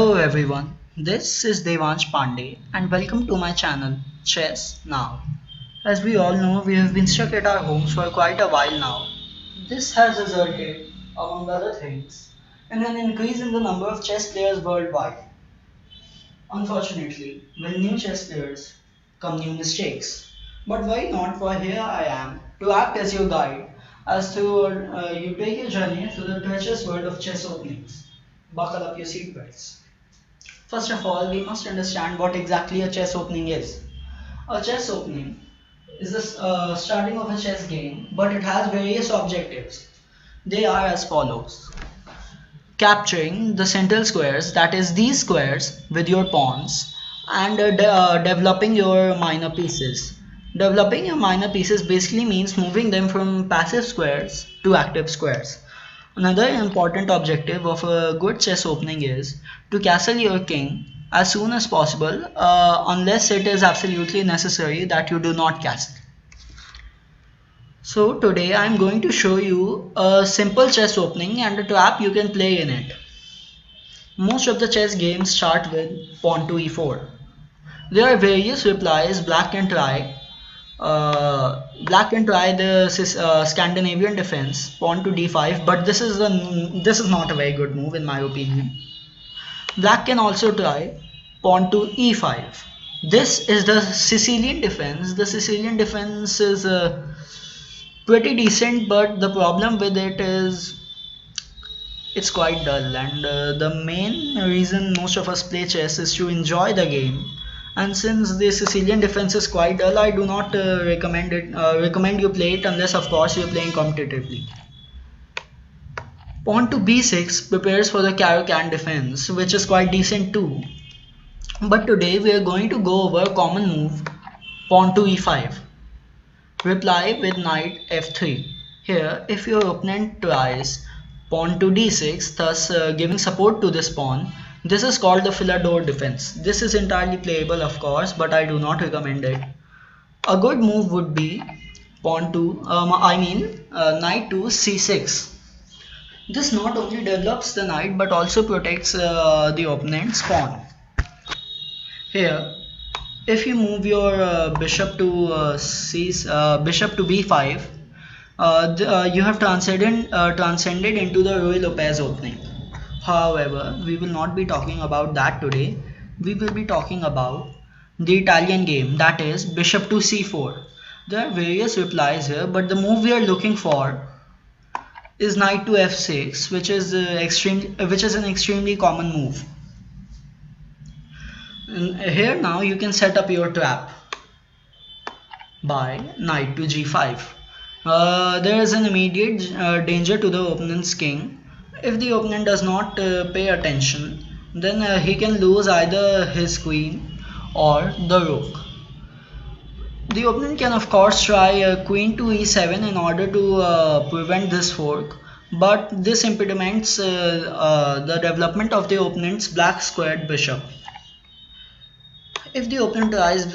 Hello everyone, this is Devansh Pandey and welcome to my channel Chess Now. As we all know, we have been stuck at our homes for quite a while now. This has resulted, among other things, in an increase in the number of chess players worldwide. Unfortunately, with new chess players come new mistakes. But why not? For here I am to act as your guide as to you take your journey through the treacherous world of chess openings. Buckle up your seatbelts. First of all, we must understand what exactly a chess opening is. A chess opening is the starting of a chess game, but it has various objectives. They are as follows: capturing the central squares, that is, these squares with your pawns, and developing your minor pieces. Developing your minor pieces basically means moving them from passive squares to active squares. Another important objective of a good chess opening is to castle your king as soon as possible, unless it is absolutely necessary that you do not castle. So today I am going to show you a simple chess opening and a trap you can play in it. Most of the chess games start with pawn to e4. There are various replies black can try. Black can try the Scandinavian defense, pawn to d5, but this is not a very good move in my opinion. Black can also try pawn to e5. This is the Sicilian defense. The Sicilian defense is pretty decent, but the problem with it is it's quite dull, and the main reason most of us play chess is to enjoy the game. And since the Sicilian defense is quite dull, I do not recommend you play it unless of course you're playing competitively. Pawn to b6 prepares for the Caro-Kann defense, which is quite decent too. But today we are going to go over a common move, pawn to e5. Reply with knight f3. Here, if your opponent tries pawn to d6, thus giving support to this pawn, this is called the Philidor defense. This is entirely playable, of course, but I do not recommend it. A good move would be pawn to, knight to c6. This not only develops the knight but also protects the opponent's pawn. Here, if you move your bishop to b5, you have transcended into the Ruy Lopez opening. However, we will not be talking about that today. We will be talking about the Italian game, that is bishop to c4. There are various replies here, but the move we are looking for is knight to f6, which is an extremely common move. And here now you can set up your trap by knight to g5. There is an immediate danger to the opponent's king. If the opponent does not pay attention, then he can lose either his queen or the rook. The opponent can of course try queen to e7 in order to prevent this fork, but this impediments the development of the opponent's black squared bishop. If the opponent tries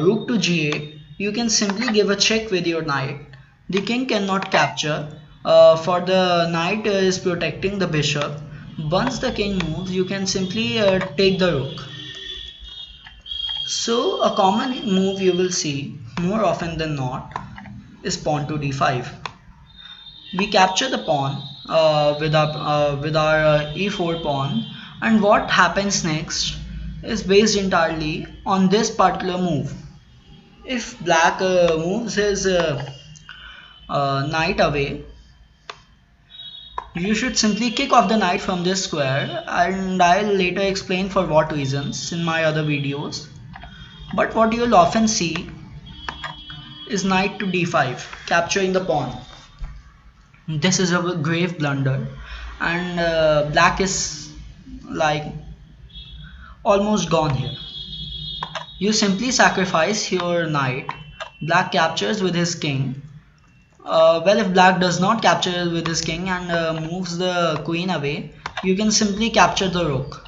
rook to g8, you can simply give a check with your knight. The king cannot capture, for the knight is protecting the bishop. Once the king moves, you can simply take the rook. So a common move you will see more often than not is pawn to d5. We capture the pawn with our e4 pawn, and what happens next is based entirely on this particular move. If black moves his knight away, you should simply kick off the knight from this square, and I'll later explain for what reasons in my other videos. But what you'll often see is knight to d5, capturing the pawn. This is a grave blunder, and black is like almost gone here. You simply sacrifice your knight. Black captures with his king. Well, if black does not capture with his king and moves the queen away, you can simply capture the rook.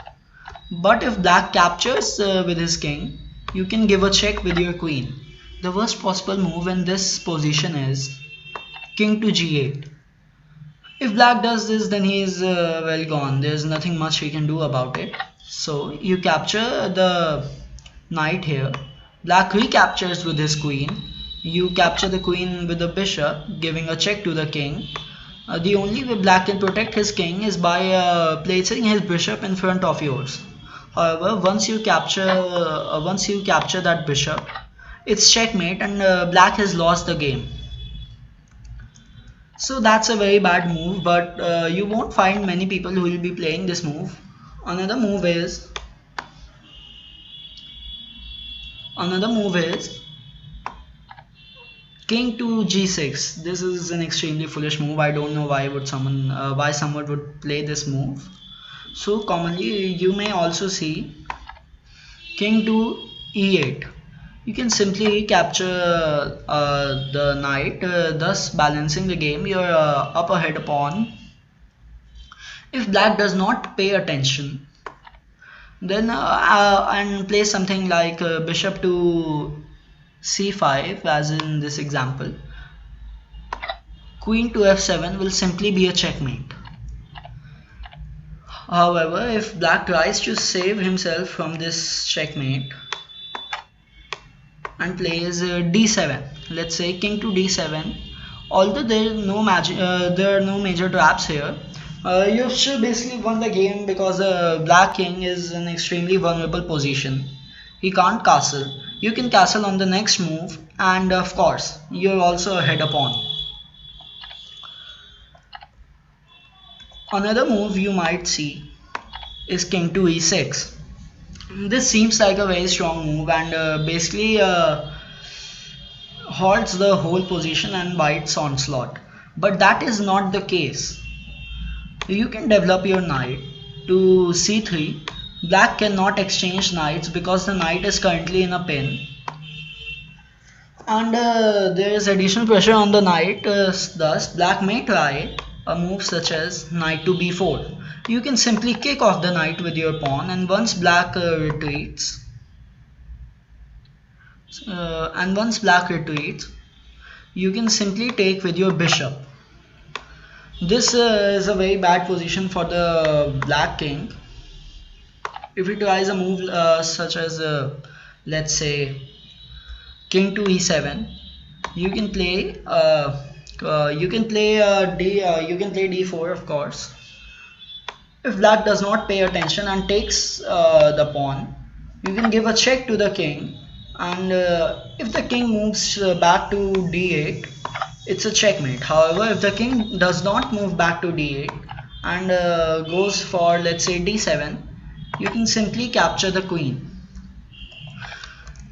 But if black captures with his king, you can give a check with your queen. The worst possible move in this position is king to g8. If black does this, then he is well gone. There's nothing much he can do about it. So you capture the knight here. Black recaptures with his queen. You capture the queen with the bishop, giving a check to the king. The only way black can protect his king is by placing his bishop in front of yours. However, once you capture that bishop, it's checkmate and black has lost the game. So that's a very bad move, but you won't find many people who will be playing this move. Another move is another move is king to g6. This is an extremely foolish move. I don't know why someone would play this move. So commonly you may also see king to e8. You can simply capture the knight, thus balancing the game. You're up ahead a pawn. If black does not pay attention, then and play something like bishop to c5, as in this example, queen to f7 will simply be a checkmate. However, if black tries to save himself from this checkmate and plays d7, let's say king to d7, although there are no major traps here, you should basically won the game because the black king is in extremely vulnerable position. He can't castle. You can castle on the next move, and of course you're also ahead a pawn. Another move you might see is king to e6. This seems like a very strong move and basically halts the whole position and bites onslaught. But that is not the case. You can develop your knight to c3. Black cannot exchange knights because the knight is currently in a pin. And there is additional pressure on the knight, thus black may try a move such as knight to b4. You can simply kick off the knight with your pawn, and once black retreats, you can simply take with your bishop. This is a very bad position for the black king. If he tries a move such as let's say king to e7, you can play d4, of course. If black does not pay attention and takes the pawn, you can give a check to the king, and if the king moves back to d8, it's a checkmate. However, if the king does not move back to d8 and goes for, let's say, d7, you can simply capture the queen.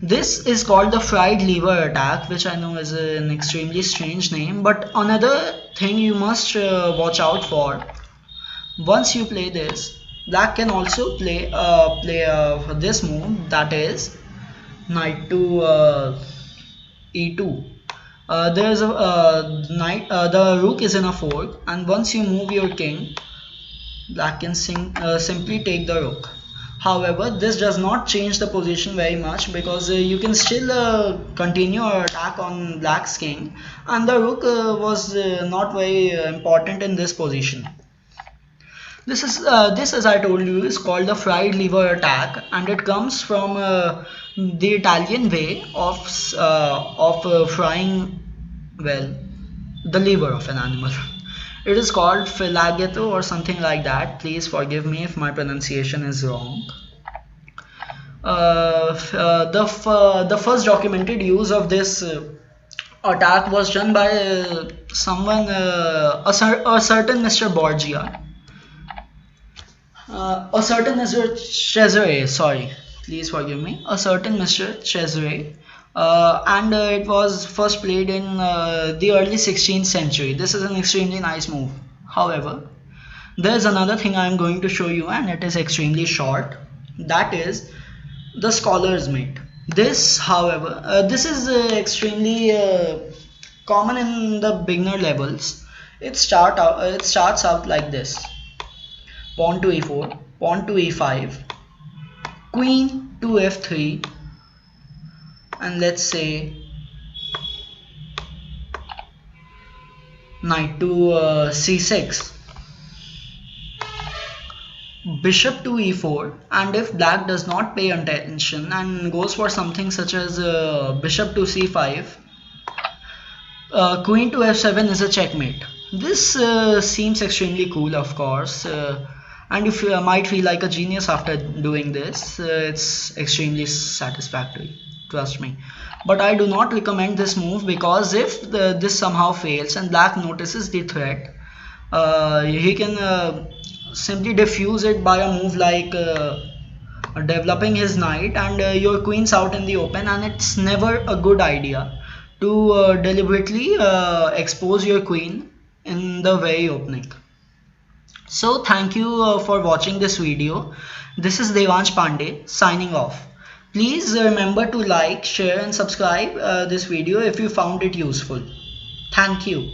This is called the fried liver attack, which I know is an extremely strange name, but another thing you must watch out for. Once you play this, black can also play this move, that is knight to e2. There's a the rook is in a fork, and once you move your king, black can simply take the rook. However, this does not change the position very much because you can still continue your attack on black's king, and the rook was not very important in this position. This as I told you, is called the fried liver attack, and it comes from the Italian way of frying, well, the liver of an animal. It is called filagetto or something like that. Please forgive me if my pronunciation is wrong. The first documented use of this attack was done by someone, a certain Mr. Borgia. A certain Mr. Cesare, sorry, please forgive me, a certain Mr. Cesare, and it was first played in the early 16th century. This is an extremely nice move. However, there is another thing I am going to show you, and it is extremely short. That is the scholar's mate. This, however, this is extremely common in the beginner levels. It starts out like this: pawn to e4, pawn to e5, queen to f3, and let's say knight to c6. bishop to e4, and if black does not pay attention and goes for something such as bishop to c5, queen to f7 is a checkmate. This seems extremely cool, of course, and you might feel like a genius after doing this. It's extremely satisfactory, trust me. But I do not recommend this move, because if this somehow fails and black notices the threat, he can simply defuse it by a move like developing his knight, and your queen's out in the open, and it's never a good idea to deliberately expose your queen in the very opening. So thank you for watching this video. This is Devansh Pandey signing off. Please remember to like, share and subscribe this video if you found it useful. Thank you.